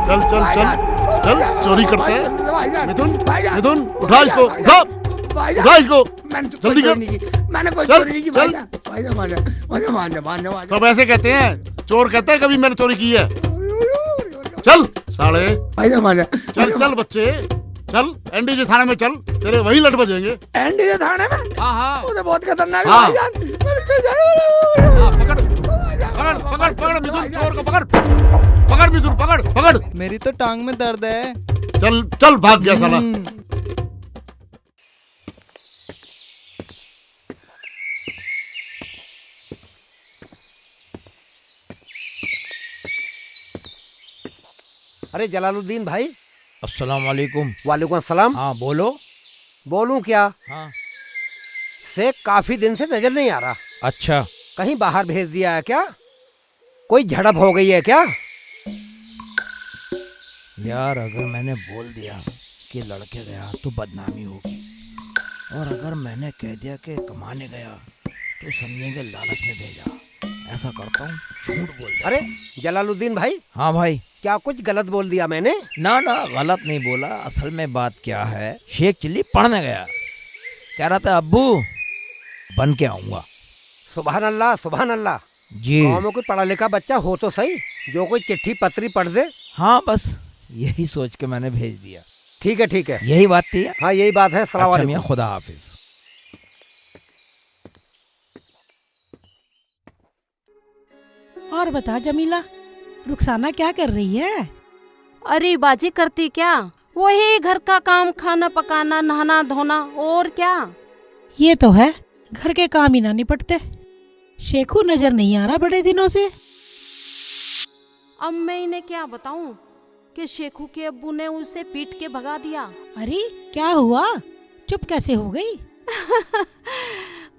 चल चल चल चल, चोरी करता है। मिथुन, मिथुन, उठा इसको, उठा इसको, जल्दी कर। मैंने कोई चल, चोरी नहीं की चल। भाईजान। सब ऐसे कहते हैं, चोर कहते हैं कभी मैंने चोरी की है। चल साले, चल चल बच्चे, चल एनडीजे थाने में चल, तेरे वही लट बजेंगे। एनडीजे थाने में? हाँ हाँ वो तो बहुत खतरनाक है हाँ। भाईजान। हाँ, पकड़ पकड़ पकड़ पकड़ मिथुन, चोर को पकड़, पकड़ मिथुन, पकड़ पकड़। मेरी तो टांग में दर्द है। चल चल, भाग गया साला। अरे जलालुद्दीन भाई। अस्सलाम वालेकुम। वालेकुम अस्सलाम। हाँ बोलो। बोलूं क्या? हाँ। शेख काफी दिन से नजर नहीं आ रहा। अच्छा। कहीं बाहर भेज दिया है क्या? कोई झड़प हो गई है क्या? यार अगर मैंने बोल दिया कि लड़के गया तो बदनामी होगी, और अगर मैंने कह दिया कि कमाने गया तो समझेंगे लालच में भेजा। ऐसा करता हूँ, झूठ बोल दिया। अरे जलालुद्दीन भाई। हाँ भाई। क्या कुछ गलत बोल दिया मैंने? ना ना, गलत नहीं बोला। असल में बात क्या है, शेख चिल्ली पढ़ने गया, कह रहा था अब्बू बन के आऊंगा। सुभान अल्लाह, सुभान अल्लाह। जी। गाँव में कोई पढ़ा लिखा बच्चा हो तो सही, जो कोई चिट्ठी पत्री पढ़ दे। हाँ बस यही सोच के मैंने भेज दिया। ठीक है ठीक है, यही बात थी। हाँ यही बात है। सलाम अच्छा वालेकुम। मियां, खुदा हाफिज। और बता जमीला, रुखसाना क्या कर रही है? अरे बाजी करती क्या, वही घर का काम, खाना पकाना, नहाना धोना, और क्या। ये तो है, घर के काम ही ना निपटते। शेखू नजर नहीं आ रहा बड़े दिनों से। अब मैं इन्हें क्या बताऊं कि शेखू के अब्बू ने उसे पीट के भगा दिया। अरे क्या हुआ, चुप कैसे हो गई?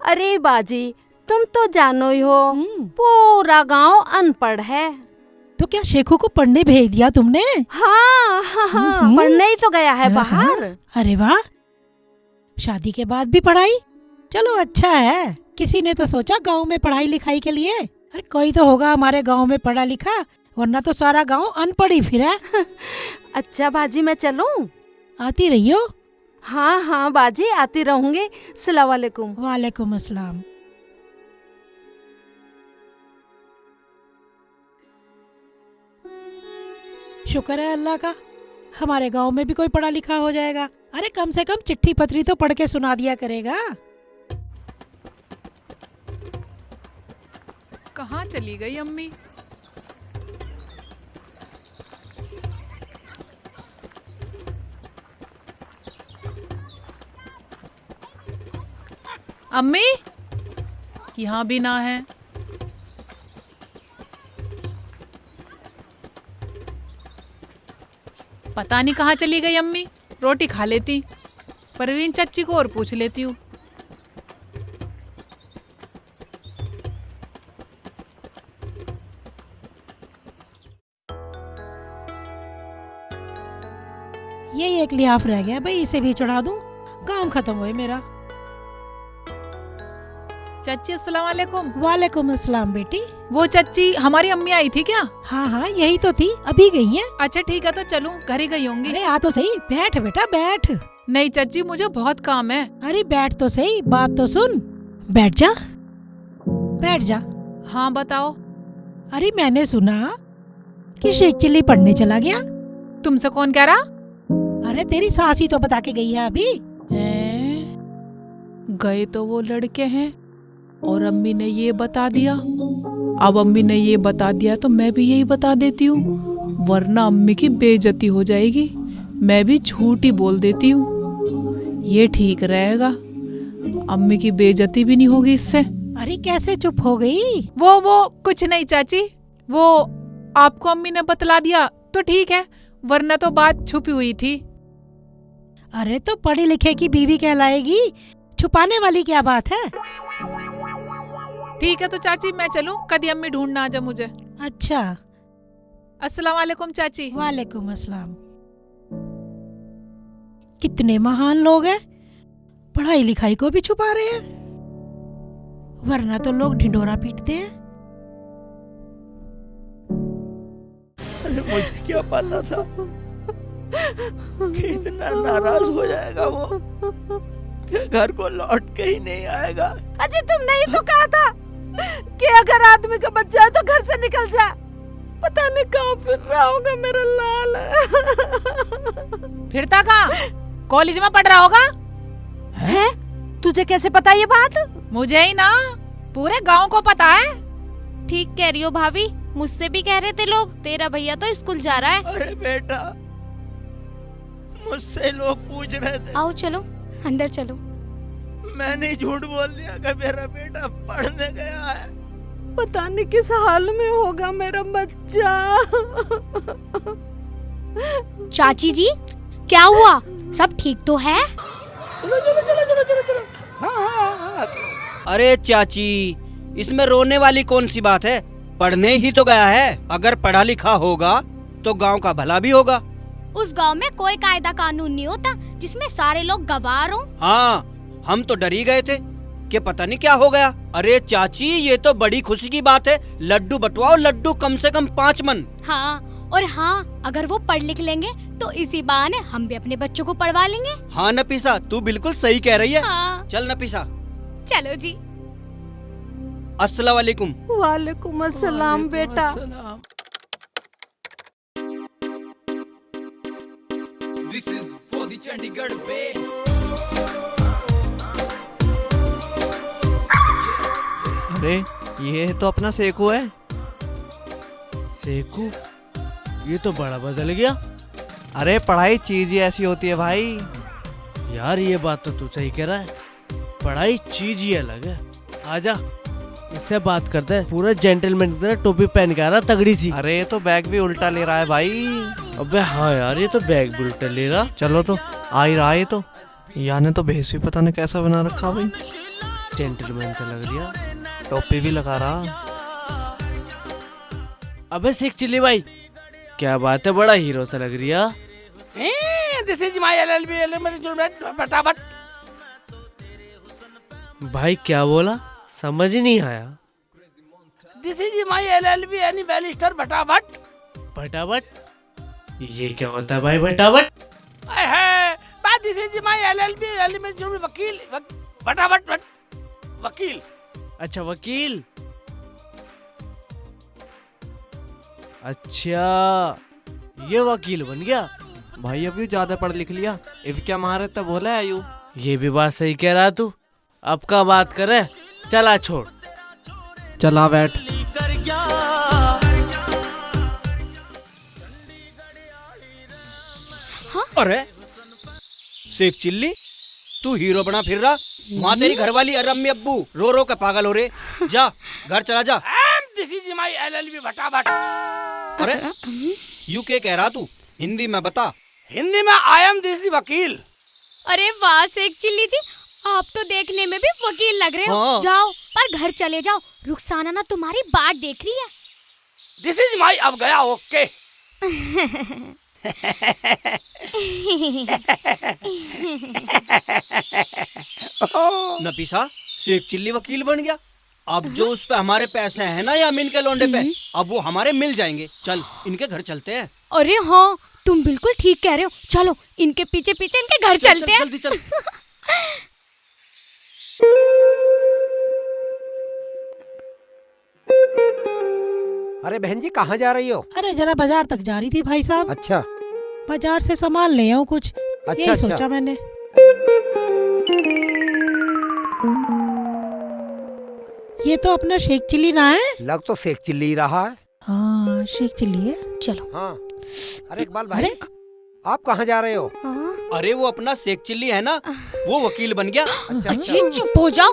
अरे बाजी, तुम तो जानो ही हो, पूरा गांव अनपढ़ है। तो क्या शेखू को पढ़ने भेज दिया तुमने? हाँ हाँ हाँ, पढ़ने ही तो गया है बाहर। अरे वाह, शादी के बाद भी पढ़ाई। चलो अच्छा है, किसी ने तो सोचा गांव में पढ़ाई लिखाई के लिए। अरे कोई तो होगा हमारे गांव में पढ़ा लिखा, वरना तो सारा गांव अनपढ़ ही फिर है। अच्छा बाजी, मैं चलूं? आती रहियो। हाँ हाँ बाजी, आती रहूंगी। अस्सलाम वालेकुम। वालेकुम अस्सलाम। शुक्र है अल्लाह का, हमारे गांव में भी कोई पढ़ा लिखा हो जाएगा। अरे कम से कम चिट्ठी पत्री तो पढ़ के सुना दिया करेगा। कहाँ चली गई अम्मी? अम्मी, यहाँ भी ना है। पता नहीं कहाँ चली गई अम्मी। रोटी खा लेती, परवीन चच्ची को और पूछ लेती हूँ। यही एक लिहाफ रह गया भाई, इसे भी चढ़ा दूं, काम खत्म हुए मेरा। चच्ची अस्सलाम वालेकुम। वालेकुम अस्सलाम बेटी। वो चच्ची हमारी अम्मी आई थी क्या? हाँ हाँ यही तो थी, अभी गई है। अच्छा ठीक है, तो चलूं, घर ही गई होंगी। अरे आ तो सही, बैठ बेटा बैठ। नहीं चच्ची, मुझे बहुत काम है। अरे बैठ तो सही, बात तो सुन। बैठ जा, बैठ जा। हाँ बताओ। अरे मैंने सुना कि शेख चिल्ली पढ़ने चला गया। तुमसे कौन कह रहा? अरे तेरी सास ही तो बता के गई है अभी। गए तो वो लड़के हैं और अम्मी ने ये बता दिया। अब अम्मी ने ये बता दिया तो मैं भी यही बता देती हूँ, वरना अम्मी की बेइज्जती हो जाएगी। मैं भी झूठ ही बोल देती हूँ, ये ठीक रहेगा। अम्मी की बेइज्जती भी नहीं होगी इससे। अरे कैसे चुप हो गई? वो कुछ नहीं चाची, वो आपको अम्मी ने बतला दिया तो ठीक है, वरना तो बात छुपी हुई थी। अरे तो पढ़े लिखे की बीवी कहलाएगी, छुपाने वाली क्या बात है? ठीक है तो चाची मैं चलूं, कभी अम्मी ढूंढना आ जा मुझे। अच्छा। अस्सलाम वालेकुम चाची। वालेकुम अस्सलाम। कितने महान लोग हैं, पढ़ाई लिखाई को भी छुपा रहे हैं, वरना तो लोग ढिंढोरा पीटते हैं। अरे मुझे क्या पता था कि इतना नाराज हो जाएगा वो कि घर को लौट के ही नहीं आएगा। अजी तुमने ही तो कहा था कि अगर आदमी का बच्चा है तो घर से निकल जा। पता नहीं कहाँ फिर रहा होगा मेरा लाल। फिरता कहाँ? कॉलेज में पढ़ रहा होगा। है? तुझे कैसे पता ये बात? मुझे ही ना, पूरे गांव को पता है। ठीक कह रही हो भाभी, मुझसे भी कह रहे थे लोग तेरा भैया तो स्कूल जा रहा है। अरे बेटा, मुझसे लोग पूछ रहे थे। आओ चलो अंदर चलो। मैंने झूठ बोल दिया कि मेरा बेटा पढ़ने गया है। पता नहीं किस हाल में होगा मेरा बच्चा। चाची जी क्या हुआ, सब ठीक तो है? अरे चाची, इसमें रोने वाली कौन सी बात है? पढ़ने ही तो गया है। अगर पढ़ा लिखा होगा तो गांव का भला भी होगा। उस गांव में कोई कायदा कानून नहीं होता जिसमें सारे लोग गवार हो। हाँ, हम तो डर ही गए थे कि पता नहीं क्या हो गया। अरे चाची, ये तो बड़ी खुशी की बात है। लड्डू बंटवाओ, लड्डू कम से कम 5 मन। हाँ, और हाँ, अगर वो पढ़ लिख लेंगे तो इसी बहाने हम भी अपने बच्चों को पढ़वा लेंगे। हाँ नफीसा, तू बिल्कुल सही कह रही है। हाँ। चल नफीसा। चलो जी। अस्सलाम वालेकुम। वालेकुम अस्सलाम बेटा। अरे ये तो अपना सेकू है। सेकू, ये तो बड़ा बदल गया। अरे पढ़ाई चीज ही ऐसी होती है भाई। यार ये बात तो तू सही कह रहा है, पढ़ाई चीज ही अलग है। आजा इससे बात करते हैं। पूरा जेंटलमैन की तरह टोपी पहन के आ रहा तगड़ी सी। अरे ये तो बैग भी उल्टा ले रहा है भाई। अबे हाँ यार, ये तो बैग भी उल्टा ले रहा। चलो तो आ ही रहा है। तो याने तो भेस भी पता नहीं कैसा बना रखा भाई। जेंटलमैन तो लग रहा, टोपी भी लगा रहा। अबे सिख चिल्ली भाई, क्या बात है, बड़ा हीरो सा लग रहा। दिस इज माय एलएलबी फटाफट। भाई क्या बोला, समझ ही नहीं आया। दिस इज माय एलएलबी यानी बैरिस्टर फटाफट। फटाफट, ये क्या होता है भाई फटाफट? दिस इज माय एलएलबी यानी मैं जो वकील फटाफट वकील। अच्छा वकील, अच्छा ये वकील बन गया भाई। अभी ज्यादा पढ़ लिख लिया, इब क्या मारे तब बोला है यू। ये भी बात सही कह रहा तू। अब का बात करे, चला छोड़। चला बैठ। हाँ? अरे शेख चिल्ली, तू हीरो बना फिर रहा। वहाँ तेरी घरवाली और अम्मी अब्बू रो रो के पागल हो रहे। जा घर चला जा। दिस इज माय एलएलबी फटाफट। अरे यू क्या कह रहा तू? हिंदी में बता। हिंदी में आई एम दिस वकील। अरे वाह शेख चिल्ली जी, आप तो देखने में भी वकील लग रहे हो। हाँ। जाओ पर घर चले जाओ, रुखसाना ना तुम्हारी बाट देख रही है। दिस इज माय, अब गया ओके। नफीसा, शेख चिल्ली वकील बन गया। अब जो उस पे हमारे पैसे हैं ना यामीन के लौंडे पे, अब वो हमारे मिल जाएंगे। चल इनके घर चलते हैं। अरे हाँ, तुम बिल्कुल ठीक कह रहे हो। चलो इनके पीछे पीछे इनके घर चलते हैं। जल्दी चल। अरे बहन जी, कहाँ जा रही हो? अरे जरा बाजार तक जा रही थी भाई साहब। अच्छा बाजार से सामान ले आऊं कुछ, यही सोचा मैंने। ये तो अपना शेख चिल्ली ना है? लग तो शेख चिल्ली ही रहा है। हाँ शेख चिल्ली है। चलो। हाँ। अरे इकबाल भाई, अरे आप कहाँ जा रहे हो? हाँ? अरे वो अपना शेख चिल्ली है ना, वो वकील बन गया। अच्छी चुप हो जाओ।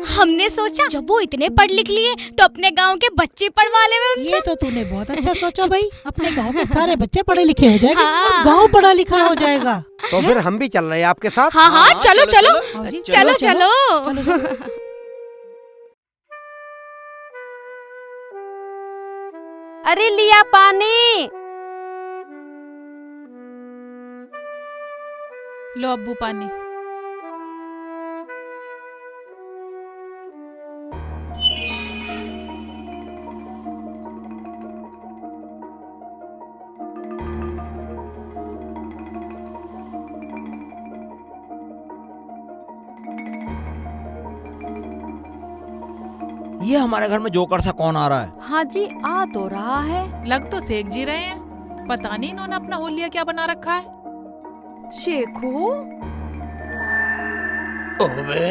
हमने सोचा जब वो इतने पढ़ लिख लिए तो अपने गांव के बच्चे पढ़वा ले उनसे। ये तो तूने बहुत अच्छा सोचा भाई। अपने गांव के सारे बच्चे पढ़े लिखे हो जाएंगे हाँ। और गांव पढ़ा लिखा हो जाएगा। तो फिर हम भी चल रहे हैं आपके साथ। हाँ हाँ, चलो चलो आओ जी, चलो चलो। अरे लिया पानी। लो अब्बू पानी। ये हमारे घर में जोकर सा कौन आ रहा है? हाँ जी, आ तो रहा है। लग तो शेख जी रहे हैं, पता नहीं इन्होंने अपना होलिया क्या बना रखा है। शेखू, ओबे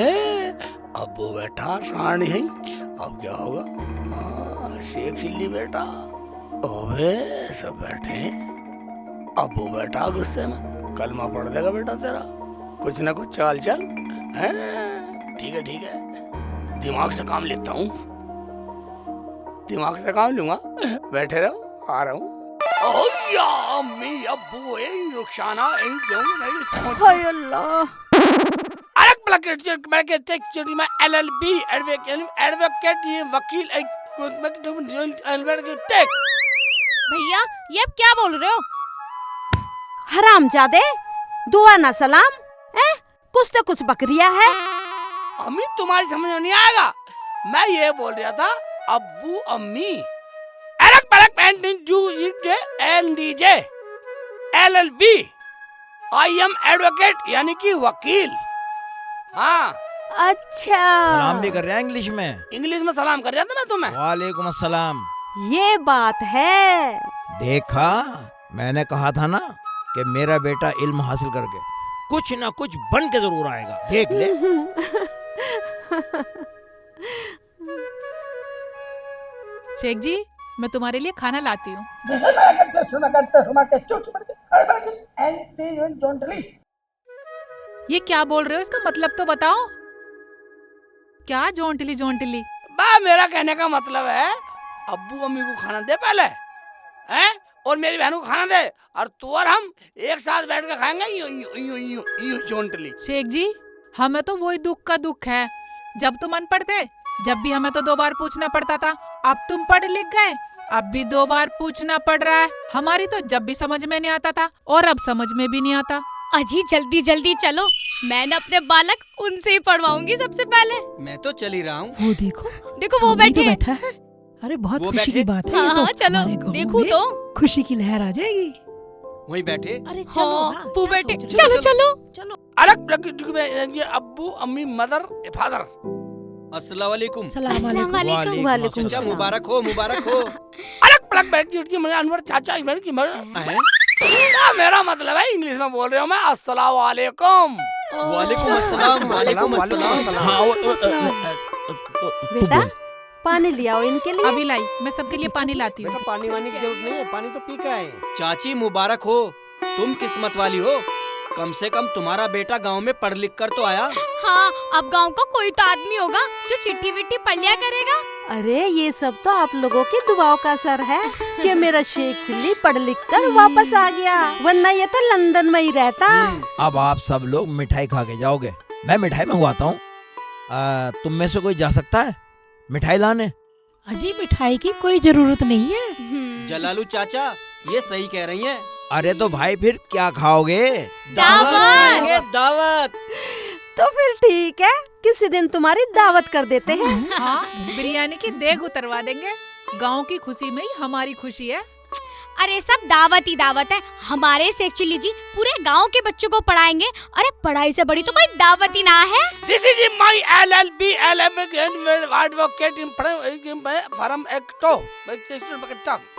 अब्बू बेटा साणी है, अब क्या होगा? हाँ, शेख चिल्ली बेटा। ओबे सब बैठे हैं। अब्बू बेटा गुस्से में कलमा पढ़ देगा बेटा तेरा, कुछ ना कुछ चाल चल है। ठीक है ठीक है, दिमाग से काम लेता हूँ, दिमाग से काम लूंगा। बैठे रहो, आ रहा हूँ। ओया अम्मी अब्बू रुखसाना हाय अल्लाह। LLB एडवोकेट वकील भैया ये अब क्या बोल रहे हो? हरामजादे, दुआ ना सलाम। कुछ तो कुछ बकरिया है। अम्मी तुम्हारी समझ में नहीं आएगा। मैं ये बोल रहा था अब्बू अम्मी LLB आई एम एडवोकेट यानी कि वकील। हाँ अच्छा, सलाम भी कर रहे हैं इंग्लिश में? इंग्लिश में सलाम कर जाता मैं तुम्हें। वालेकुम अस्सलाम। ये बात है। देखा, मैंने कहा था ना कि मेरा बेटा इल्म हासिल करके कुछ ना कुछ बन के जरूर आएगा, देख ले। शेख जी, मैं तुम्हारे लिए खाना लाती हूँ। ये क्या बोल रहे हो, इसका मतलब तो बताओ। क्या जोंटली जोंटली? बा मेरा कहने का मतलब है अब्बू अम्मी को खाना दे पहले, हैं, और मेरी बहन को खाना दे, और तू और हम एक साथ बैठ कर खाएंगे यूं जोंटली। शेख जी, हमें तो वही दुख का दुख है। जब तुम अनपढ़ थे, जब भी हमें तो 2 बार पूछना पड़ता था। अब तुम पढ़ लिख गए, अब भी 2 बार पूछना पड़ रहा है। हमारी तो जब भी समझ में नहीं आता था, और अब समझ में भी नहीं आता। अजी जल्दी जल्दी चलो, मैं न अपने बालक उनसे ही पढ़वाऊंगी सबसे पहले। मैं तो चल ही रहा हूँ। वो देखो, देखो वो सामने तो बैठे। बैठा है। अरे बहुत वो खुशी बैठे? की बात है। हाँ, ये तो हाँ, चलो, हमारे गाँव देखो में तो। खुशी की लहर आ जाएगी। वहीं बैठे। अरे चलो हाँ, ना, वो क्या बैठे। सोच रहे हो? चलो चलो। अलग ये अब्बू अम्मी मदर फादर। अस्सलाम वालेकुम। सलाम अस्सलाम वालेकुम। वालेकुम। वालेकुम चाचा सलाम। मुबारक हो, मुबारक हो। अलग पलक बैठ की मैंने अनवर चाचा की मेरा मतलब है इंग्लिश में बोल रहा हूँ मैं। अस्सलाम वालेकुम। वालेकुम अस्सलाम, वालेकुम अस्सलाम। हाँ, बेटा पानी ले आओ इनके लिए। अभी लाई, मैं सबके लिए पानी लाती हूँ। पानी वानी की जरूरत नहीं है, पानी तो पी के आए। चाची मुबारक हो, तुम किस्मत वाली हो। कम से कम तुम्हारा बेटा गांव में पढ़ लिख कर तो आया। हाँ, अब गांव का कोई तो आदमी होगा जो चिट्ठी विट्ठी पढ़ लिया करेगा। अरे ये सब तो आप लोगों की दुआओं का असर है कि मेरा शेख चिल्ली पढ़ लिख कर वापस आ गया, वरना ये तो लंदन में ही रहता। अब आप सब लोग मिठाई खा के जाओगे, मैं मिठाई मंगवाता हूँ। तुम में से कोई जा सकता है मिठाई लाने? अजी मिठाई की कोई जरूरत नहीं है। जलालू चाचा ये सही कह रही हैं। अरे तो भाई फिर क्या खाओगे? दावत। खाएंगे, दावत। तो फिर ठीक है, किसी दिन तुम्हारी दावत कर देते हैं। हाँ, बिरयानी की देग उतरवा देंगे। गांव की खुशी में ही हमारी खुशी है। अरे सब दावत ही दावत है। हमारे शेख चिल्ली जी पूरे गांव के बच्चों को पढ़ाएंगे। अरे पढ़ाई से बड़ी तो कोई दावत ही ना है। This is my LLB advocate from Ecto।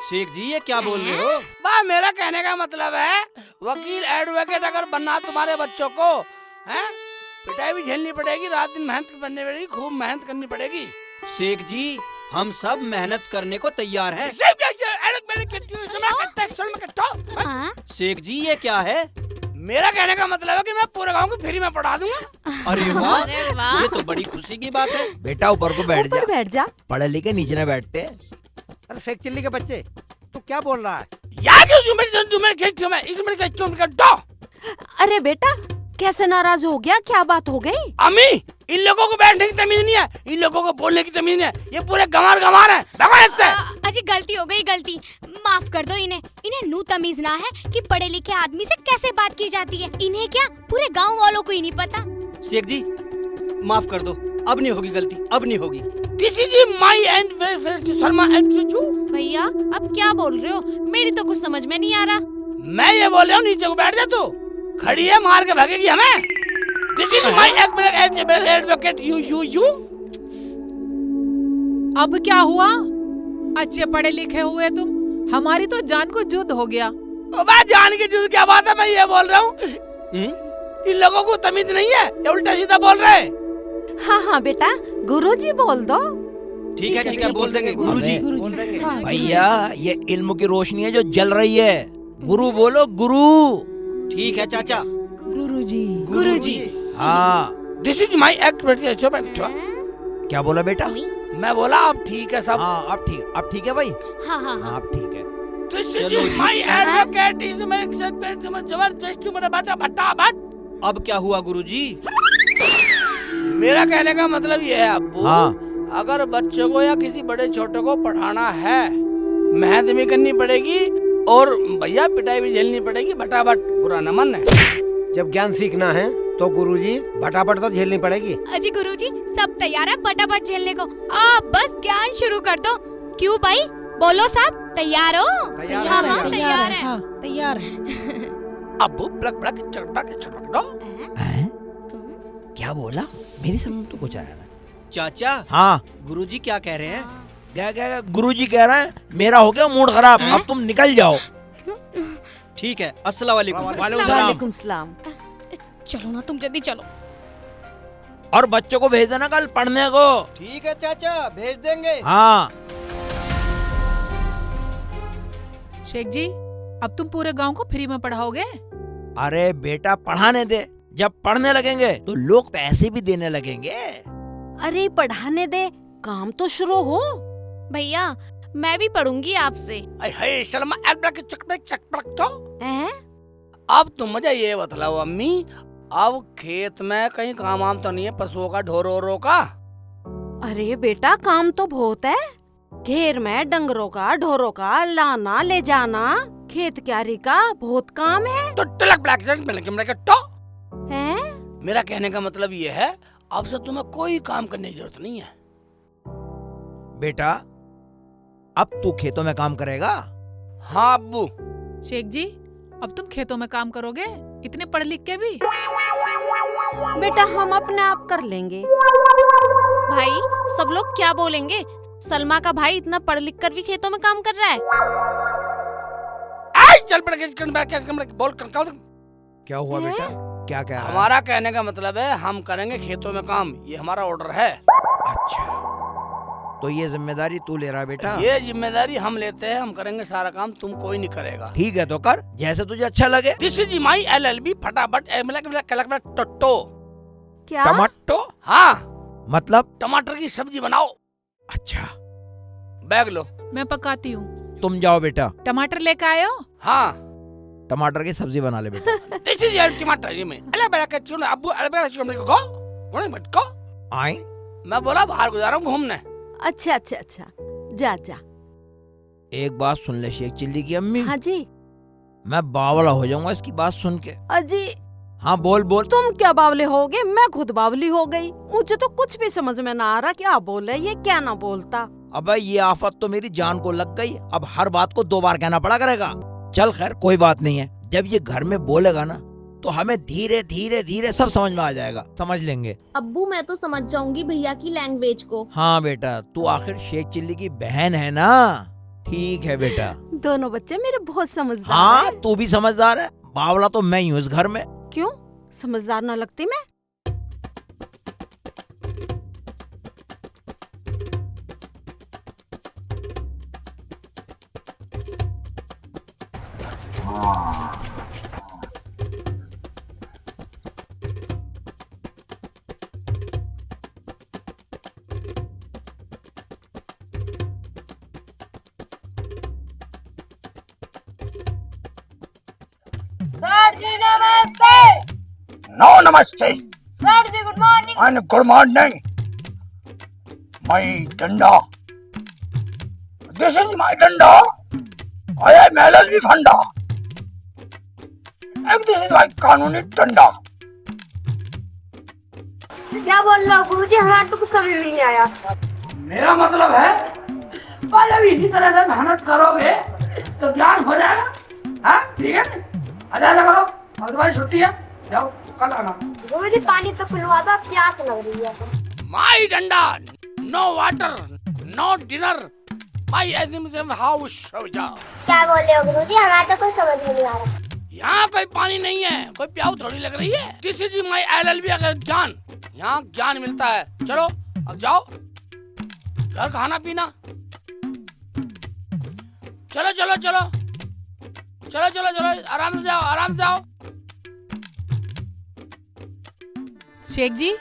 Sheikh जी ये क्या बोल रहे हो? बा मेरा कहने का मतलब है वकील एडवोकेट अगर बनना तुम्हारे बच्चों को, हैं, पिटाई भी झेलनी पड़ेगी, रात दिन मेहनत करनी पड़ेगी, खूब मेहनत करनी पड़ेगी। शेख जी हम सब मेहनत करने को तैयार हैं। हाँ? शेख जी ये क्या है? मेरा कहने का मतलब है कि मैं पूरे गांव को फ्री में पढ़ा दूंगा। अरे वाह, अरे वाह। ये तो बड़ी खुशी की बात है। बेटा ऊपर को बैठ जा, ऊपर बैठ जा। पढ़े लिखे नीचे न बैठते। अरे शेख चिल्ली के बच्चे, तू क्या बोल रहा है? यार क्यों अरे बेटा कैसे नाराज हो गया, क्या बात हो गई? अम्मी इन लोगों को बैठने की तमीज नहीं है, इन लोगों को बोलने की तमीज नहीं है, ये पूरे गंवार है। भगवान से अजी गलती हो गई, गलती माफ कर दो इन्हें। इन्हें नू तमीज ना है कि पढ़े लिखे आदमी से कैसे बात की जाती है। इन्हें क्या, पूरे गांव वालों को ही नहीं पता। शेख जी माफ कर दो, अब नहीं होगी गलती, अब नहीं होगी। This is my and Sharma and you. भैया अब क्या बोल रहे हो, मेरी तो कुछ समझ में नहीं आ रहा। मैं ये बोल रहा हूँ नीचे को बैठ जा, तू खड़ी है मार के भागेगी हमें। This is my advocate you. अब क्या हुआ? अच्छे पढ़े लिखे हुए तुम, हमारी तो जान को युद्ध हो गया। मैं जान के जुद क्या बात है, मैं ये बोल रहा हूँ इन लोगों को तमीज नहीं है, ये उल्टा सीधा बोल रहे हैं। हाँ हाँ बेटा, गुरुजी बोल दो। ठीक है बोल देंगे गुरुजी। भैया ये इल्म की रोशनी है जो जल रही है, गुरु बोलो गुरु। ठीक है चाचा। गुरुजी। हाँ दिस इज माई एक्ट। क्या बोला बेटा? मैं बोला अब ठीक है सब। हाँ अब ठीक है भाई। हाँ हाँ हाँ अब ठीक है। This is my advocate is my expect जबरदस्ती मेरा बेटा भट्टा भट। अब क्या हुआ गुरुजी? मेरा कहने का मतलब ये है अब्बू, हाँ अगर बच्चों को या किसी बड़े छोटे को पढ़ाना है, मेहनत भी करनी पड़ेगी और भैया पिटाई भी झेलनी पड़ेगी, भटाभट बुरा न मन है। जब ज्ञान सीखना है तो गुरुजी भटाभट तो झेलनी पड़ेगी। अजी गुरुजी सब तैयार है फटाफट झेलने को, आप बस ज्ञान शुरू कर दो। क्यों भाई, बोलो सब तैयार हो? तैयार हाँ है, हाँ तैयार है। तैयार है। अब्बू प्लग प्लग चटक चटक दो। क्या बोला? मेरी समझ में तो कुछ आया ना। चाचा हाँ गुरुजी क्या कह रहे हैं? क्या गुरुजी कह रहे हैं मेरा हो गया मूड खराब, अब तुम निकल जाओ। ठीक है, अस्सलाम वालेकुम। वालेकुम सलाम। चलो ना तुम जल्दी चलो। और बच्चों को भेज देना कल पढ़ने को। ठीक है चाचा, भेज देंगे। हाँ शेख जी, अब तुम पूरे गांव को फ्री में पढ़ाओगे? अरे बेटा पढ़ाने दे, जब पढ़ने लगेंगे तो लोग पैसे भी देने लगेंगे। अरे पढ़ाने दे, काम तो शुरू हो। भैया मैं भी पढ़ूंगी आपसे। हे शर्मा चटक तो। हैं? अब तुम मुझे ये बतलाओ अम्मी, अब खेत में कहीं काम वाम तो नहीं है पशुओं का, ढोरों का? अरे बेटा काम तो बहुत है, घेर में डंगरों का ढोरों का लाना ले जाना, खेत क्यारी का बहुत काम है। तो टलक ब्लैक तो हैं? मेरा कहने का मतलब ये है अब से तुम्हें कोई काम करने की जरूरत नहीं है। बेटा अब तू खेतों में काम करेगा? हाँ अब्बू। शेख जी, अब तुम खेतों में काम करोगे इतने पढ़ लिख के भी? बेटा हम अपने आप कर लेंगे। भाई सब लोग क्या बोलेंगे, सलमा का भाई इतना पढ़ लिख कर भी खेतों में काम कर रहा है। चल बोल क्या हुआ बेटा? क्या कह रहा है? हमारा कहने का मतलब है हम करेंगे खेतों में काम, ये हमारा ऑर्डर है। अच्छा तो ये जिम्मेदारी तू ले रहा है बेटा? ये जिम्मेदारी हम लेते हैं, हम करेंगे सारा काम, तुम कोई नहीं करेगा। ठीक है तो कर जैसे तुझे अच्छा लगे। दिस इज माई LLB फटाफट टोटो। क्या? टमाटो? हाँ मतलब टमाटर की सब्जी बनाओ। अच्छा बैग लो। मैं पकाती हूँ। तुम जाओ बेटा। टमाटर लेके आए हो? हाँ टमाटर की सब्जी बना ले बेटा। दिस इज टमाटर ये में अब्बू को आई मैं बोला बाहर गुजारा हूँ घूमने। अच्छा अच्छा अच्छा, जा जा। एक बात सुन ले शेख चिल्ली की अम्मी। हाँ जी। मैं बावला हो जाऊंगा इसकी बात सुन के। अजी हाँ बोल बोल। तुम क्या बावले होगे, मैं खुद बावली हो गई। मुझे तो कुछ भी समझ में ना आ रहा, क्या बोले ये क्या ना बोलता। अबे ये आफत तो मेरी जान को लग गई, अब हर बात को 2 बार कहना पड़ा करेगा। चल खैर कोई बात नहीं है, जब ये घर में बोलेगा ना तो हमें धीरे धीरे धीरे सब समझ में आ जाएगा, समझ लेंगे। अब्बू मैं तो समझ जाऊंगी भैया की लैंग्वेज को। हाँ बेटा तू आखिर शेख चिल्ली की बहन है ना। ठीक है बेटा। दोनों बच्चे मेरे बहुत समझदार हाँ हैं। तू भी समझदार है, बावला तो मैं ही हूँ इस घर में। क्यों समझदार ना लगती मैं? सर जी नमस्ते। नो नमस्ते। Sir ji good morning. And good morning. My डंडा, दिस इज माई डंडा। आई एम LLB फंडा। दिस इज माई कानूनी डंडा। क्या बोल रहा हो गुरुजी, हमारे तो कुछ समझ में नहीं आया। मेरा मतलब है भाई अभी इसी तरह से मेहनत करोगे तो ज्ञान हो जाएगा। हाँ ठीक है, आजा करो, अब तुम्हारी छुट्टी है, जाओ कल आना। गुरुजी पानी तो पिलवा दो, प्यास लग रही है। माई डंडा, no water not dinner my admission house. क्या बोल रहे हो गुरुजी, हमारा तो कुछ समझ में नहीं आ रहा। यहाँ कोई पानी नहीं है, कोई प्याऊ थोड़ी लग रही है। दिस इज माय LLB ज्ञान, यहाँ ज्ञान मिलता है। चलो अब जाओ घर खाना पीना। चलो चलो चलो चलो चलो चलो, आराम से जाओ, आराम से जाओ। शेख जी,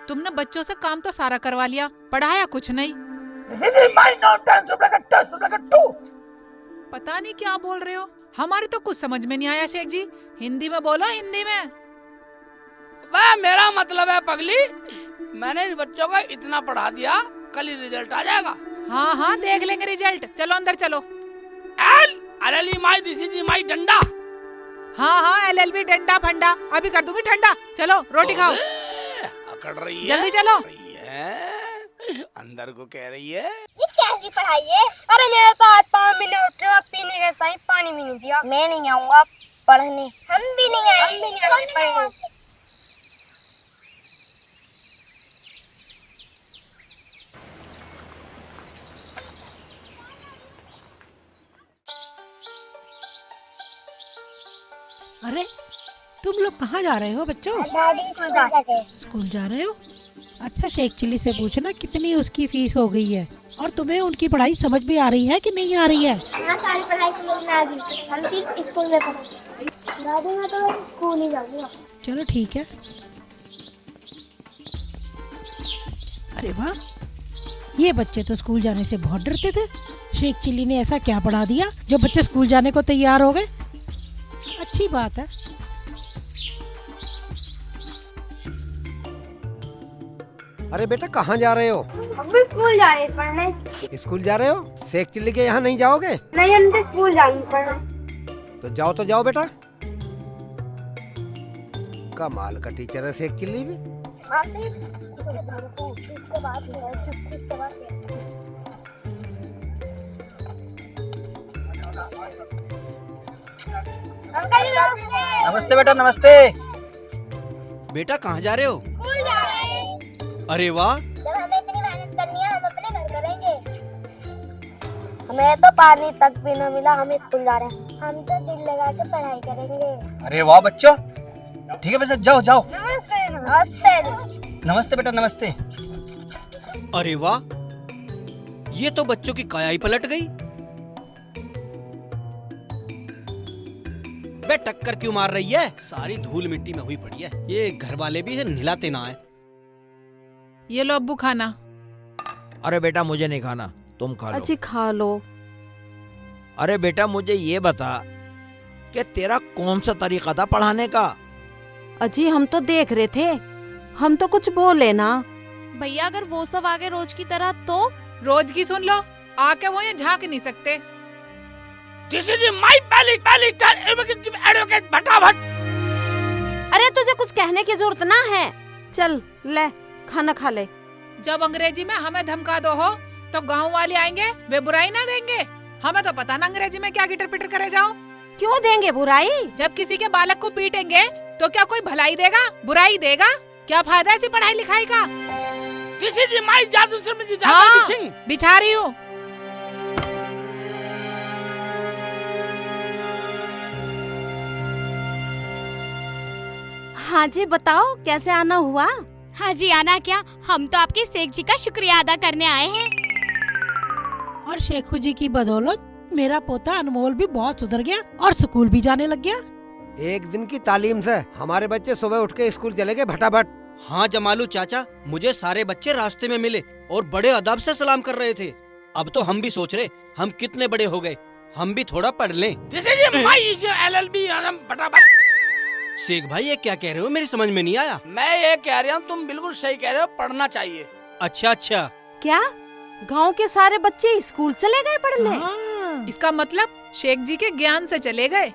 तुमने बच्चों से काम तो सारा करवा लिया, पढ़ाया कुछ नहीं। पता नहीं क्या बोल रहे हो, हमारे तो कुछ समझ में नहीं आया। शेख जी हिंदी में बोलो, हिंदी में। वह मेरा मतलब है पगली, मैंने बच्चों को इतना पढ़ा दिया, कल ही रिजल्ट आ जाएगा। हाँ हाँ देख लेंगे रिजल्ट, चलो अंदर चलो। LLB my this is my डंडा। हाँ हाँ LLB डंडा फंडा, अभी कर दूंगी ठंडा। चलो रोटी खाओ, अकड़ रही है, जल्दी चलो। अंदर को कह रही है ये कैसी पढ़ाई है? अरे मेरा तो आज 5 मिनट पीने का टाइम, पानी भी नहीं दिया। मैं नहीं आऊंगा पढ़ने। हम भी नहीं आएंगे। अरे तुम लोग कहाँ जा रहे हो बच्चों? दादी स्कूल जा रहे हो? अच्छा, शेख चिल्ली से पूछना कितनी उसकी फीस हो गई है, और तुम्हें उनकी पढ़ाई समझ में आ रही है कि नहीं आ रही है? हाँ, सारी पढ़ाई समझ में आ गई। हम भी स्कूल में पढ़े। दादी मैं तो स्कूल ही जाऊंगा। चलो ठीक है। अरे वाह, ये बच्चे तो स्कूल जाने से बहुत डरते थे। शेख चिल्ली ने ऐसा क्या पढ़ा दिया जो बच्चे स्कूल जाने को तैयार हो गए। अच्छी बात है। अरे बेटा कहाँ जा रहे हो? हम भी स्कूल जा रहे हैं पढ़ने। स्कूल जा रहे हो? शेख चिल्ली के यहाँ नहीं जाओगे? नहीं, हम तो स्कूल जाएंगे पढ़ने। तो जाओ बेटा। कमाल का टीचर है शेख चिल्ली भी। नमस्ते बेटा, नमस्ते। बेटा कहाँ जा रहे हो? स्कूल जा रहे हैं। अरे वाह, जब हमें इतनी मेहनत करनी है, हम अपने घर करेंगे। हमें तो पानी तक भी न मिला, हम स्कूल जा रहे हैं। हम तो दिल लगा के पढ़ाई करेंगे। अरे वाह बच्चों, ठीक है बेटा, जाओ जाओ। नमस्ते। नमस्ते। नमस्ते बेटा, नमस्ते। अरे वाह, ये तो बच्चों की काया ही पलट गई। बे टक्कर क्यों मार रही है? सारी धूल मिट्टी में हुई पड़ी है। ये घर वाले भी इसे नहलाते ना है। ये लो अब्बू खाना। अरे बेटा मुझे नहीं खाना, तुम खा लो। अजी खा लो। अरे बेटा मुझे ये बता कि तेरा कौन सा तरीका था पढ़ाने का? अजी हम तो देख रहे थे, हम तो कुछ बोले ना। भैया अगर वो सब आगे रोज की तरह तो? रोज की सुन लो, आके वो ये झांक नहीं सकते। This is my barrister advocate भटाभट। अरे तुझे कुछ कहने की जरूरत ना है, चल ले खाना खा ले। जब अंग्रेजी में हमें धमका दो हो तो गांव वाले आएंगे, वे बुराई ना देंगे। हमें तो पता ना अंग्रेजी में क्या गिटर पिटर करे जाओ। क्यों देंगे बुराई? जब किसी के बालक को पीटेंगे तो क्या कोई भलाई देगा, बुराई देगा? क्या फायदा ऐसी पढ़ाई लिखाई का? दिस इज माय जादू सिंह बिछा रही हूँ। हाँ जी बताओ, कैसे आना हुआ? हाँ जी, आना क्या, हम तो आपके शेख जी का शुक्रिया अदा करने आए हैं। और शेखू जी की बदौलत मेरा पोता अनमोल भी बहुत सुधर गया और स्कूल भी जाने लग गया। एक दिन की तालीम से हमारे बच्चे सुबह उठ के स्कूल चले गए भटाभट। हाँ जमालू चाचा, मुझे सारे बच्चे रास्ते में मिले और बड़े अदब से सलाम कर रहे थे। अब तो हम भी सोच रहे हम कितने बड़े हो गए, हम भी थोड़ा पढ़ लें। दिस इज माय LLB भटाभट। शेख भाई ये क्या कह रहे हो, मेरी समझ में नहीं आया। मैं ये कह रहा हूँ, तुम बिल्कुल सही कह रहे हो, पढ़ना चाहिए। अच्छा अच्छा। क्या गांव के सारे बच्चे स्कूल चले गए पढ़ने? इसका मतलब शेख जी के ज्ञान से चले गए।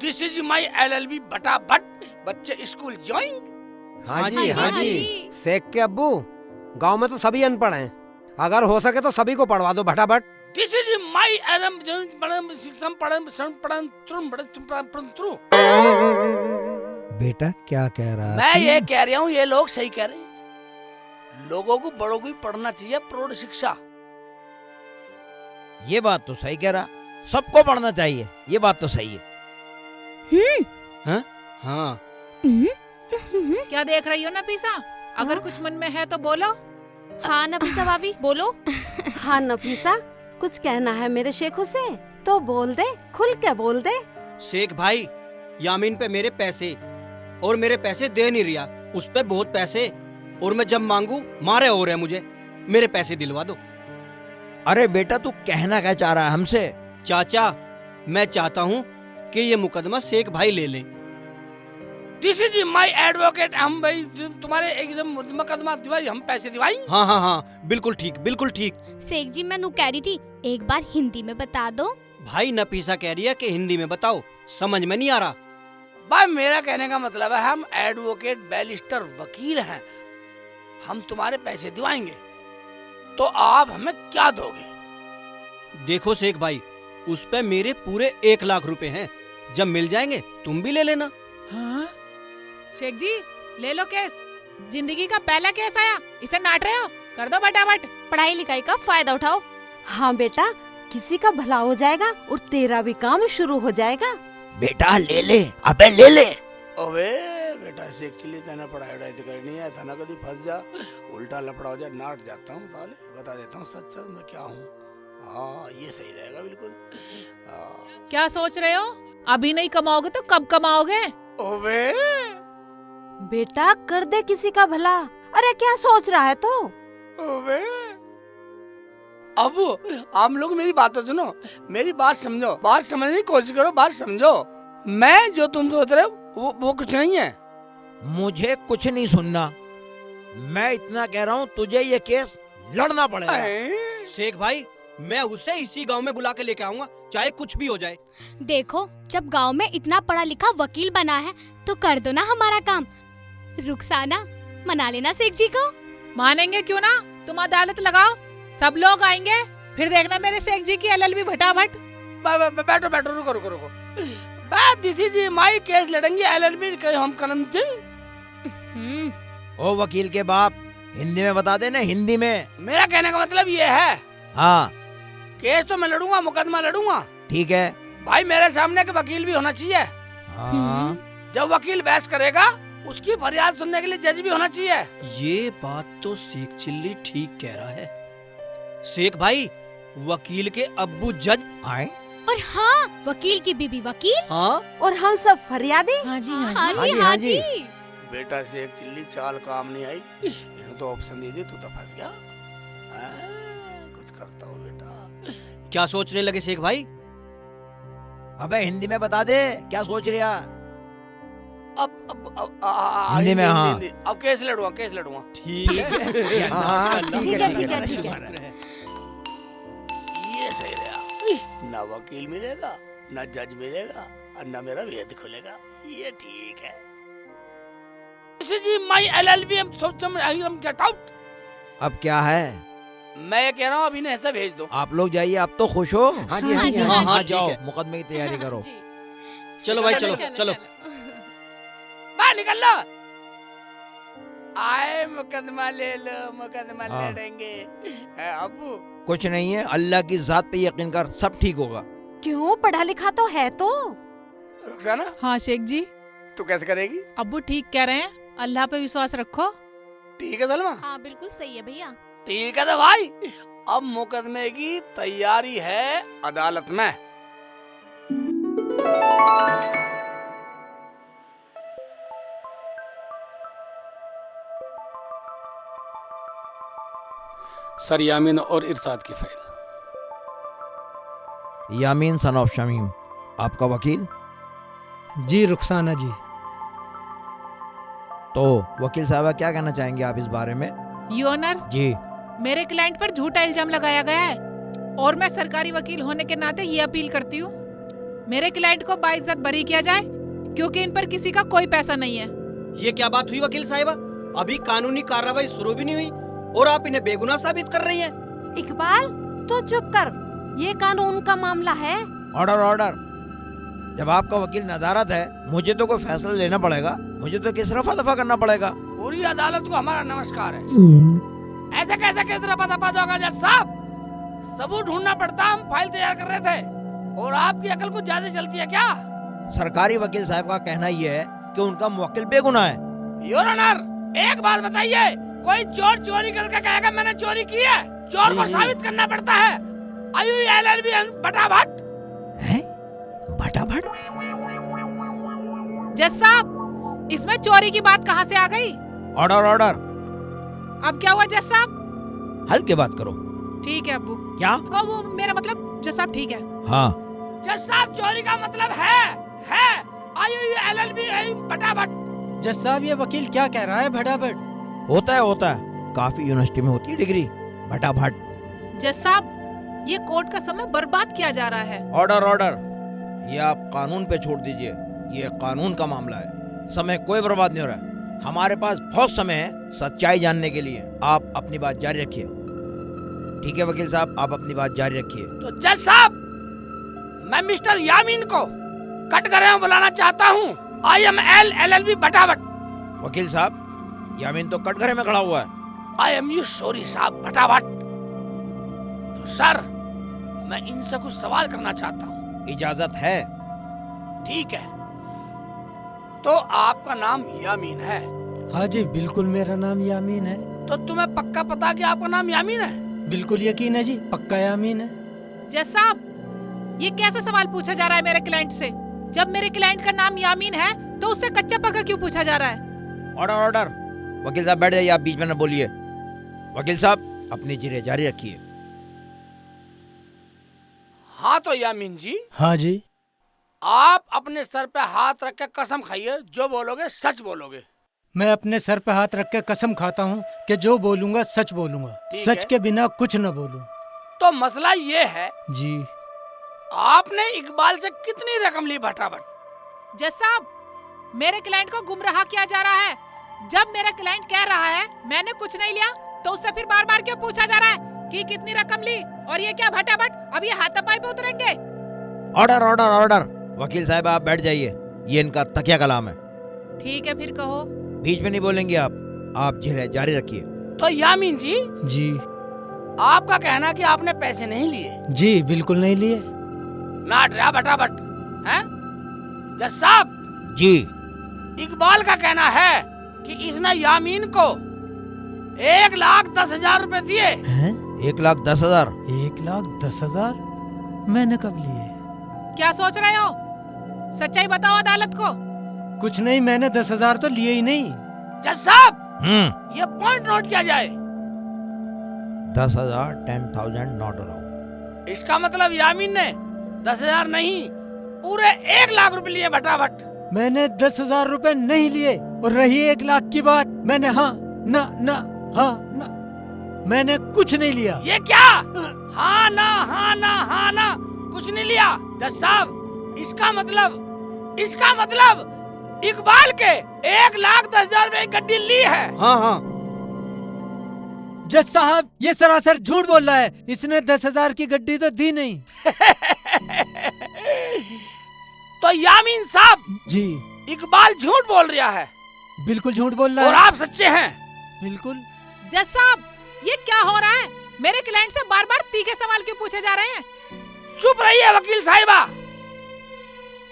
This is my LLB भटाभट। बच्चे स्कूल ज्वाइन। हाँ जी। शेख के अब्बू, गांव में तो सभी अनपढ़ हैं, अगर हो सके तो सभी को पढ़वा दो भटाभट। दिस इज माय बेटा क्या कह रहा है? मैं ये कह रहा हूँ, ये लोग सही कह रहे हैं। लोगों को, बड़ों को भी पढ़ना चाहिए, प्रौढ़ शिक्षा। ये बात तो सही कह रहा, सबको पढ़ना चाहिए, ये बात तो सही है। हाँ क्या देख रही हो नफीसा? अगर कुछ मन में है तो बोलो। हाँ नफीसा भाभी बोलो। हाँ नफीसा, कुछ कहना है मेरे शेखू से तो बोल दे, खुल के बोल दे। शेख भाई, यामीन पे मेरे पैसे और मेरे पैसे दे नहीं रिया, उस पे बहुत पैसे, और मैं जब मांगू मारे हो रहे मुझे, मेरे पैसे दिलवा दो। अरे बेटा तू कहना क्या चाह रहा है हमसे? चाचा, मैं चाहता हूँ कि ये मुकदमा शेख भाई ले ले। This is my advocate. हम भाई तुम्हारे एकदम मुकदमा दिवाई, हम पैसे दिवाई। हाँ हाँ हाँ, बिल्कुल ठीक बिल्कुल ठीक। शेख जी मैं नू कह रही थी एक बार हिंदी में बता दो। भाई नफीसा कह रही है कि हिंदी में बताओ, समझ में नहीं आ रहा। भाई मेरा कहने का मतलब है हम एडवोकेट बैरिस्टर वकील हैं, हम तुम्हारे पैसे दिवाएंगे तो आप हमें क्या दोगे? देखो शेख भाई, उस पे मेरे पूरे 1 लाख रुपए हैं, जब मिल जाएंगे तुम भी ले लेना। हाँ? शेख जी ले लो केस, जिंदगी का पहला केस आया, इसे नाट रहे हो, कर दो फटाफट। पढ़ाई लिखाई का फायदा उठाओ। हाँ बेटा, किसी का भला हो जाएगा और तेरा भी काम शुरू हो जाएगा। बेटा ले ले, अबे ले ले। ओवे बेटा शेख चिल्ली तेना पढ़ाई वढ़ाई तो करनी है, था ना कभी फंस जा, उल्टा लफड़ा हो जाए, नाट जाता हूँ साले, बता देता हूँ सच सच मैं क्या हूँ। हाँ ये सही रहेगा बिल्कुल। क्या सोच रहे हो? अभी नहीं कमाओगे तो कब कमाओगे? ओवे बेटा कर दे किसी का भला। अरे क्या सोच रहा है तू? ओवे अबू, आप लोग मेरी बात तो सुनो, मेरी बात समझो, बात समझने की कोशिश करो, बात समझो। मैं जो तुम सोच रहे हो वो कुछ नहीं है। मुझे कुछ नहीं सुनना, मैं इतना कह रहा हूँ तुझे ये केस लड़ना पड़ेगा। शेख भाई, मैं उसे इसी गांव में बुला के लेके आऊंगा, चाहे कुछ भी हो जाए। देखो जब गांव में इतना पढ़ा लिखा वकील बना है तो कर दो ना हमारा काम। रुखसाना मना लेना शेख जी को। मानेंगे क्यों ना, तुम अदालत लगाओ, सब लोग आएंगे, फिर देखना मेरे शेख जी की एलएलबी भटाभट। बैठो बैठो, रुको रुको रुको, दिस इज माय केस लड़ेंगे एलएलबी हम कलम दिन। ओ वकील के बाप, हिंदी में बता देना, हिंदी में। मेरा कहने का मतलब ये है, हाँ केस तो मैं लड़ूंगा, मुकदमा लड़ूंगा, ठीक है भाई मेरे सामने के वकील भी होना चाहिए। हाँ। जब वकील बहस करेगा उसकी फरियाद सुनने के लिए जज भी होना चाहिए। ये बात तो शेख चिल्ली ठीक कह रहा है। शेख भाई, वकील के अब्बू जज आए, और हाँ वकील की बीबी वकील, हाँ और हम सब फरियादी। हाँ जी हाँ जी हाँ जी। बेटा शेख चिल्ली चाल काम नहीं आई, इन्होंने तो ऑप्शन दे दी, तू तो फंस गया। कुछ करता हूँ बेटा। क्या सोचने लगे शेख भाई? अबे हिंदी में बता दे क्या सोच रहा। अब हिंदी में हाँ। अब केस लड़ूंगा, केस लड़ूंगा। ठीक है ठीक है। ये सही रहा, ना वकील मिलेगा, ना जज मिलेगा, और ना मेरा भेद खुलेगा, ये ठीक है। जी माय एलएलबी गेट आउट। अब क्या है? मैं ये कह रहा हूँ, अभी इन्हें ऐसा भेज दो। आप लोग जाइए, आप तो खुश हो। हाँ जी, हाँ जी, हाँ हाँ जी, जाओ, ठीक है। मुकदमे की तैयारी करो। चलो भाई चलो चलो। बाहर निकल लो। आए मुकदमा ले लो, मुकदमा हाँ। लड़ेंगे। अबू कुछ नहीं है, अल्लाह की जात पे यकीन कर, सब ठीक होगा। क्यों, पढ़ा लिखा तो है तो। रुखसाना, हाँ शेख जी, तू कैसे करेगी? अब्बू ठीक कह रहे हैं, अल्लाह पे विश्वास रखो। ठीक है सलमा, हाँ बिल्कुल सही है भैया। ठीक है तो भाई, अब मुकदमे की तैयारी है अदालत में। सर यामीन और इरशाद की file. Yameen son of Shamim, आपका वकील। जी रुखसाना जी। तो वकील साहब क्या कहना चाहेंगे आप इस बारे में? यूनर जी, मेरे क्लाइंट पर झूठा इल्जाम लगाया गया है और मैं सरकारी वकील होने के नाते ये अपील करती हूँ, मेरे क्लाइंट को बाइज्जत बरी किया जाए, क्योंकि इन पर किसी का कोई पैसा नहीं है। ये क्या बात हुई वकील साहिबा? अभी कानूनी कार्रवाई शुरू भी नहीं हुई और आप इन्हें बेगुनाह साबित कर रही हैं। इकबाल तू चुप कर, ये कानून का मामला है। Order order. जब आपका वकील नदारत है, मुझे तो कोई फैसला लेना पड़ेगा, मुझे तो किस रफा दफा करना पड़ेगा। पूरी अदालत को हमारा नमस्कार है। ऐसे कैसे किस रफा दफा दोगा जज साहब? सबूत ढूंढना पड़ता, हम फाइल तैयार कर रहे थे। और आपकी अकल कुछ ज्यादा चलती है क्या? सरकारी वकील साहब का कहना ये है कि उनका मुवक्किल बेगुनाह है। योर ऑनर, एक बात बताइए, कोई चोर चोरी करके कहेगा मैंने चोरी की है? चोर को साबित करना पड़ता है। IULLB भटाभट। भटाभट? जज साहब, इसमें चोरी की बात कहाँ से आ गई? Order order. अब क्या हुआ जज साहब? हल के बात करो। ठीक है अब्बू। क्या? वो मेरा मतलब जज साहब ठीक है। हाँ। जज साहब, चोरी का मतलब है IULLB भटाभट। जज साहब, ये वकील क्या कह रहा है? भटाभट होता है, काफी यूनिवर्सिटी में होती है डिग्री भटाभट। जज साहब, ये कोर्ट का समय बर्बाद किया जा रहा है। Order order. ये आप कानून पे छोड़ दीजिए, ये कानून का मामला है। समय कोई बर्बाद नहीं हो रहा है, हमारे पास बहुत समय है सच्चाई जानने के लिए। आप अपनी बात जारी रखिए। ठीक है वकील साहब, आप अपनी बात जारी रखिए। तो जज साहब, मैं मिस्टर यामीन को कटघरे में बुलाना चाहता हूँ। IMLLB भटाभट। वकील साहब, यामीन तो कटघरे में खड़ा हुआ है। IMU सॉरी साहब भटाभट। तो सर, मैं इनसे कुछ सवाल करना चाहता हूँ। इजाजत है? ठीक है। तो आपका नाम यामीन है? हाँ जी, बिल्कुल मेरा नाम यामीन है। तो तुम्हें पक्का पता कि आपका नाम यामीन है? बिल्कुल यकीन है जी, पक्का यामीन है। जज साहब, ये कैसा सवाल पूछा जा रहा है मेरे क्लाइंट से? जब मेरे क्लाइंट का नाम यामीन है तो उससे कच्चा पक्का क्यों पूछा जा रहा है? Order order. वकील साहब बैठ जाइए, आप बीच में न बोलिए। वकील साहब, अपनी जिरे जारी रखिए। हाँ तो यामीन जी। हाँ जी। आप अपने सर पे हाथ रख के कसम खाइए, जो बोलोगे सच बोलोगे। मैं अपने सर पे हाथ रख के कसम खाता हूँ कि जो बोलूँगा सच बोलूँगा, सच के बिना कुछ न बोलूँ। तो मसला ये है जी, आपने इकबाल से कितनी रकम ली भटाभट? जज साहब, मेरे क्लाइंट को गुमराह किया जा रहा है। जब मेरा क्लाइंट कह रहा है मैंने कुछ नहीं लिया, तो उससे फिर बार बार क्यों पूछा जा रहा है कि कितनी रकम ली? और ये क्या भटाभट, अब ये हाथापाई पे उतरेंगे? Order order order. वकील साहब आप बैठ जाइए, ये इनका तकिया कलाम है। ठीक है, फिर कहो। बीच में नहीं बोलेंगे आप जिरे जारी रखिए। तो यामीन जी, आपका कहना कि आपने पैसे नहीं लिए? जी बिल्कुल नहीं लिए। नाट रहा भटाभट हैं? जज साहब जी, इकबाल का कहना है कि इसने यामीन को 1,10,000 रुपए दिए। 1,10,000? 1,10,000 मैंने कब लिए? क्या सोच रहे हो? सच्चाई बताओ अदालत को। कुछ नहीं, मैंने 10,000 तो लिए ही नहीं। जज साहब, ये पॉइंट नोट किया जाए। 10,000 10,000 नॉट अलाउड। इसका मतलब यामीन ने 10,000 नहीं, पूरे 1,00,000 रुपए लिए भटाभट। मैंने 10,000 रुपए नहीं लिए। और रही 1,00,000 की बात, मैंने हाँ ना मैंने कुछ नहीं लिया। ये क्या? हाँ ना कुछ नहीं लिया? जज साहब, इसका मतलब इकबाल के 1,10,000 रुपए की गड्डी ली है। हाँ। जज साहब, ये सरासर झूठ बोल रहा है। इसने 10,000 की गड्डी तो दी नहीं। तो यामीन साहब जी, इकबाल झूठ बोल रहा है। बिल्कुल झूठ बोल रहा है। और आप सच्चे हैं। बिल्कुल। जज साहब, ये क्या हो रहा है? मेरे क्लाइंट से बार बार तीखे सवाल क्यों पूछे जा रहे हैं? चुप रहिए वकील साहिबा।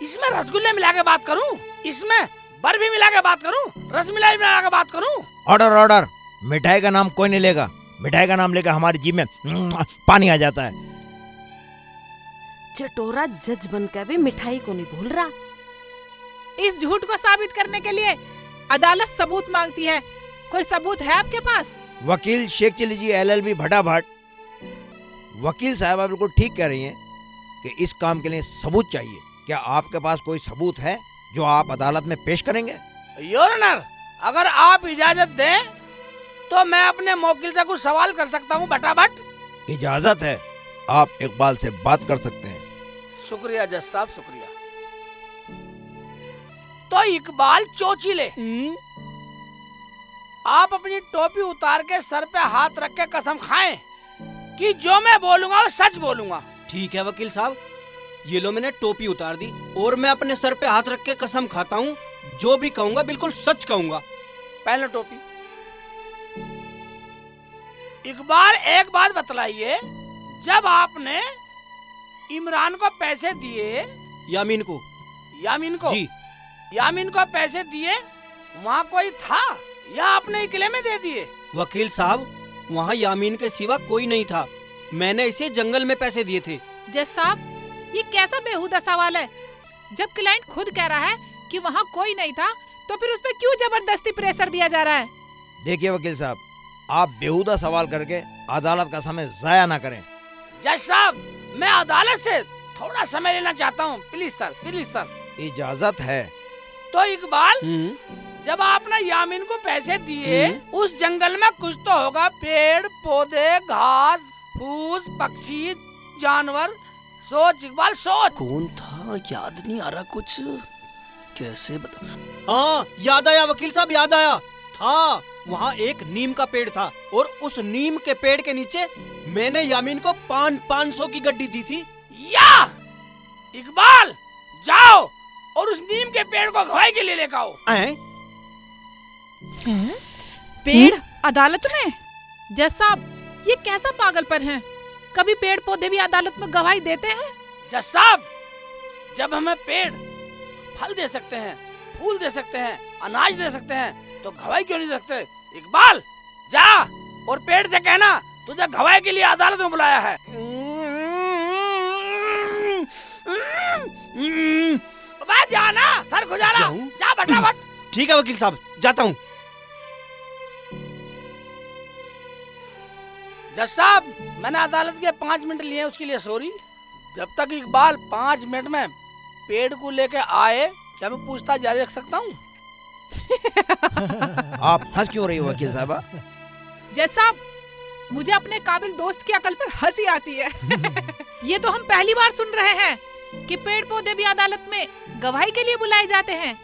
इसमें रसगुल्ले मिला के बात करूं, इसमें बर्फी मिला के बात करूं, रसमलाई मिला के बात करूं? Order order. मिठाई का नाम कोई नहीं लेगा। मिठाई का नाम लेकर हमारी जीभ में पानी आ जाता है। चटोरा जज बनकर भी मिठाई को नहीं भूल रहा। इस झूठ को साबित करने के लिए अदालत सबूत मांगती है। कोई सबूत है आपके पास? वकील शेख चिली जी LLB भटाभट। वकील साहब बिल्कुल ठीक कह रही हैं कि इस काम के लिए सबूत चाहिए। क्या आपके पास कोई सबूत है जो आप अदालत में पेश करेंगे? योर ऑनर, अगर आप इजाजत दें तो मैं अपने मौकिल से कुछ सवाल कर सकता हूं भटाभट। इजाजत है, आप इकबाल से बात कर सकते हैं। शुक्रिया जज साहब, शुक्रिया। तो इकबाल चोचीले, आप अपनी टोपी उतार के सर पे हाथ रख के कसम खाएं कि जो मैं बोलूंगा वो सच बोलूंगा। ठीक है वकील साहब, ये लो मैंने टोपी उतार दी और मैं अपने सर पे हाथ रख के कसम खाता हूँ, जो भी कहूँगा बिल्कुल सच कहूँगा। पहले टोपी। इकबाल, एक बात बतलाइए, जब आपने इमरान को पैसे दिए, यामीन को जी, यामीन को पैसे दिए, वहाँ कोई था या आपने अकेले में दे दिए? वकील साहब, वहाँ यामीन के सिवा कोई नहीं था। मैंने इसे जंगल में पैसे दिए थे। जज साहब, ये कैसा बेहुदा सवाल है? जब क्लाइंट खुद कह रहा है कि वहाँ कोई नहीं था, तो फिर उस पर क्यों जबरदस्ती प्रेशर दिया जा रहा है? देखिए वकील साहब, आप बेहुदा सवाल करके अदालत का समय जाया ना करें। जज साहब, मैं अदालत से थोड़ा समय लेना चाहता हूँ, प्लीज सर, प्लीज सर। इजाजत है। तो इकबाल, जब आपने यामीन को पैसे दिए, उस जंगल में कुछ तो होगा, पेड़ पौधे, घास फूस, पक्षी, जानवर। सोच इकबाल, सोच। कौन था? याद नहीं आ रहा कुछ। कैसे बता? हाँ, याद आया वकील साहब, याद आया। था वहाँ एक नीम का पेड़ था, और उस नीम के पेड़ के नीचे मैंने यामीन को 500 की गड्डी दी थी। या इकबाल, जाओ और उस नीम के पेड़ को गवाही के लिए लेकर आओ। पेड़ अदालत में? जज साहब, ये कैसा पागलपन है? कभी पेड़ पौधे भी अदालत में गवाही देते हैं? जज साहब, जब हमें पेड़ फल दे सकते हैं, फूल दे सकते हैं, अनाज दे सकते हैं, तो गवाही क्यों नहीं दे सकते? इकबाल, जा और पेड़ से कहना तुझे गवाही के लिए अदालत में बुलाया है। जाना, सर खुजाना, जा फटाफट। ठीक है वकील साहब, जाता हूँ। जज साहब, मैंने अदालत के 5 मिनट लिए, उसके लिए सॉरी। जब तक इकबाल 5 मिनट में पेड़ को लेके आए, क्या मैं पूछताछ जारी रख सकता हूँ? आप हंस क्यों रही हो वकील साहबा? जज साहब, मुझे अपने काबिल दोस्त की अकल पर हंसी आती है। ये तो हम पहली बार सुन रहे हैं कि पेड़ पौधे भी अदालत में गवाही के लिए बुलाए जाते हैं।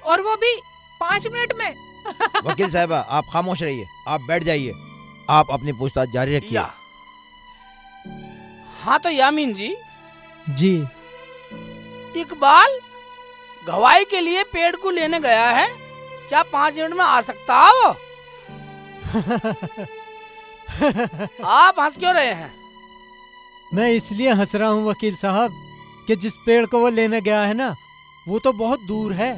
और वो भी 5 मिनट में। वकील साहबा, आप खामोश रहिए, आप बैठ जाइए, आप अपनी पूछताछ जारी रखिए। हाँ तो यामीन जी। जी। इकबाल गवाही के लिए पेड़ को लेने गया है, क्या 5 मिनट में आ सकता है वो? आप हंस क्यों रहे हैं? मैं इसलिए हंस रहा हूँ वकील साहब कि जिस पेड़ को वो लेने गया है ना, वो तो बहुत दूर है,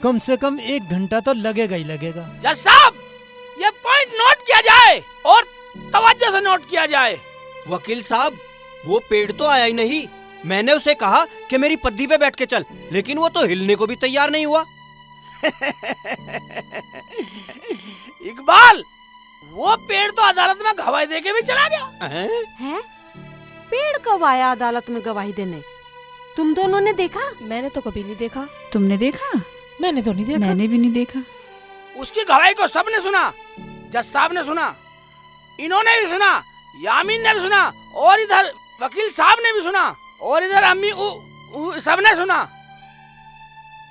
कम से कम 1 घंटा तो लगेगा ही लगेगा। जज साहब, ये पॉइंट नोट किया जाए और तवज्जो से नोट किया जाए। वकील साहब, वो पेड़ तो आया ही नहीं। मैंने उसे कहा कि मेरी पद्दी पे बैठ के चल, लेकिन वो तो हिलने को भी तैयार नहीं हुआ। इकबाल, वो पेड़ तो अदालत में गवाही देके भी चला गया। हैं? पेड़ कब आया अदालत में गवाही देने? तुम दोनों ने देखा? मैंने तो कभी नहीं देखा। तुमने देखा? मैंने तो नहीं देखा। मैंने भी नहीं देखा। उसकी गवाही को सबने सुना, जज साहब ने सुना, इन्होंने भी सुना, यामीन ने भी सुना, और इधर वकील साहब ने भी सुना, और इधर अम्मी सबने सुना।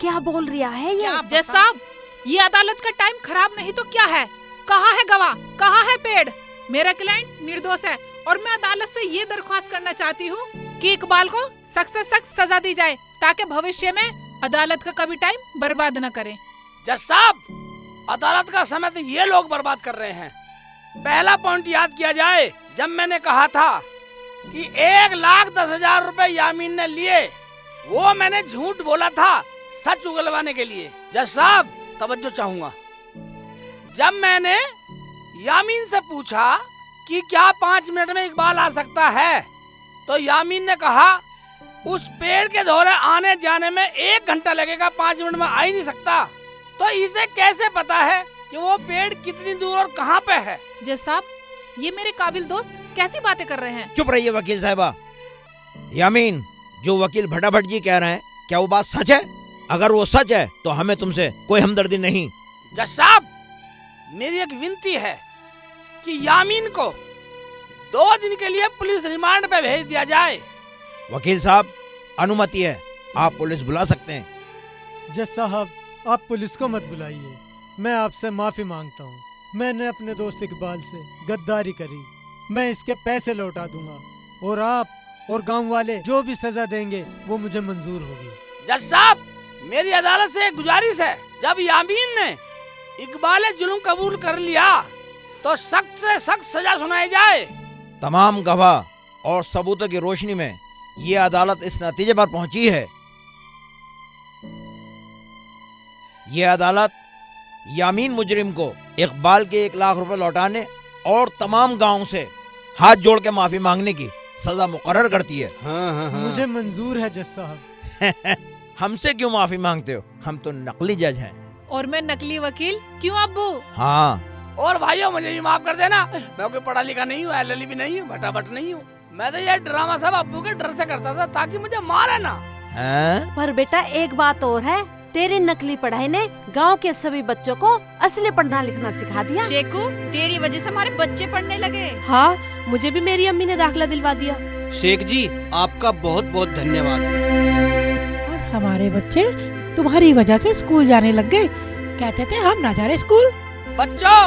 क्या बोल रहा है ये? जज साहब, ये अदालत का टाइम खराब नहीं तो क्या है? कहाँ है गवाह? कहाँ है पेड़? मेरा क्लाइंट निर्दोष है, और मैं अदालत से ये दरख्वास्त करना चाहती हूँ कि इकबाल को सख्त से सख्त सजा दी जाए, ताकि भविष्य में अदालत का कभी टाइम बर्बाद न करें। जज साहब, अदालत का समय तो ये लोग बर्बाद कर रहे हैं। पहला पॉइंट याद किया जाए, जब मैंने कहा था कि 1,10,000 रुपए यामीन ने लिए, वो मैंने झूठ बोला था सच उगलवाने के लिए। जज साहब, तवज्जो चाहूंगा। जब मैंने यामीन से पूछा कि क्या 5 मिनट में इकबाल आ सकता है, तो यामीन ने कहा उस पेड़ के दौरे आने जाने में 1 घंटा लगेगा, 5 मिनट में आ ही नहीं सकता। तो इसे कैसे पता है कि वो पेड़ कितनी दूर और कहाँ पे है? जज साहब, ये मेरे काबिल दोस्त कैसी बातें कर रहे हैं? चुप रहिए वकील साहबा। यामीन, जो वकील भटाभट जी कह रहे हैं, क्या वो बात सच है? अगर वो सच है तो हमें तुमसे कोई हमदर्दी नहीं। जज साहब, मेरी एक विनती है कि यामीन को 2 दिन के लिए पुलिस रिमांड पे भेज दिया जाए। वकील साहब, अनुमति है, आप पुलिस बुला सकते हैं। जज साहब, आप पुलिस को मत बुलाइए, मैं आपसे माफी मांगता हूँ। मैंने अपने दोस्त इकबाल से गद्दारी करी, मैं इसके पैसे लौटा दूंगा, और आप और गांव वाले जो भी सजा देंगे वो मुझे मंजूर होगी। जज साहब, मेरी अदालत से एक गुजारिश है, जब यामीन ने इकबाल जुल्म कबूल कर लिया तो सख्त से सख्त सजा सुनाई जाए, तमाम गवाह और सबूतों की रोशनी में ये अदालत इस नतीजे पर पहुंची है, ये अदालत यामीन मुजरिम को इकबाल के 1 लाख रुपए लौटाने और तमाम गांव से हाथ जोड़ के माफी मांगने की सजा मुकर्रर करती है। हाँ। मुझे मंजूर है जज साहब। हमसे क्यों माफी मांगते हो? हम तो नकली जज हैं। और मैं नकली वकील क्यों अब्बू? हाँ। और भाइयों मुझे भी माफ कर देना, मैं कोई पढ़ा लिखा नहीं हूँ, LLB भी नहीं हूँ, भटाभट नहीं हूँ। मैं तो ये ड्रामा सब अब्बू के डर से करता था ताकि मुझे मारे ना। पर बेटा एक बात और है, तेरी नकली पढ़ाई ने गांव के सभी बच्चों को असली पढ़ना लिखना सिखा दिया। शेखू, तेरी वजह से हमारे बच्चे पढ़ने लगे। हाँ, मुझे भी मेरी अम्मी ने दाखिला दिलवा दिया। शेख जी आपका बहुत बहुत धन्यवाद। और हमारे बच्चे तुम्हारी वजह से स्कूल जाने लग गए। कहते थे हम ना जा रहे स्कूल। बच्चों,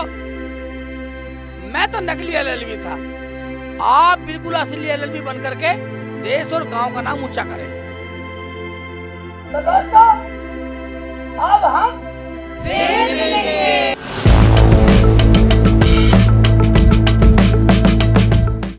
मैं तो नकली LLB था, आप बिल्कुल असली LLB बन करके देश और गांव का नाम ऊंचा करें। तो दोस्तों, अब हम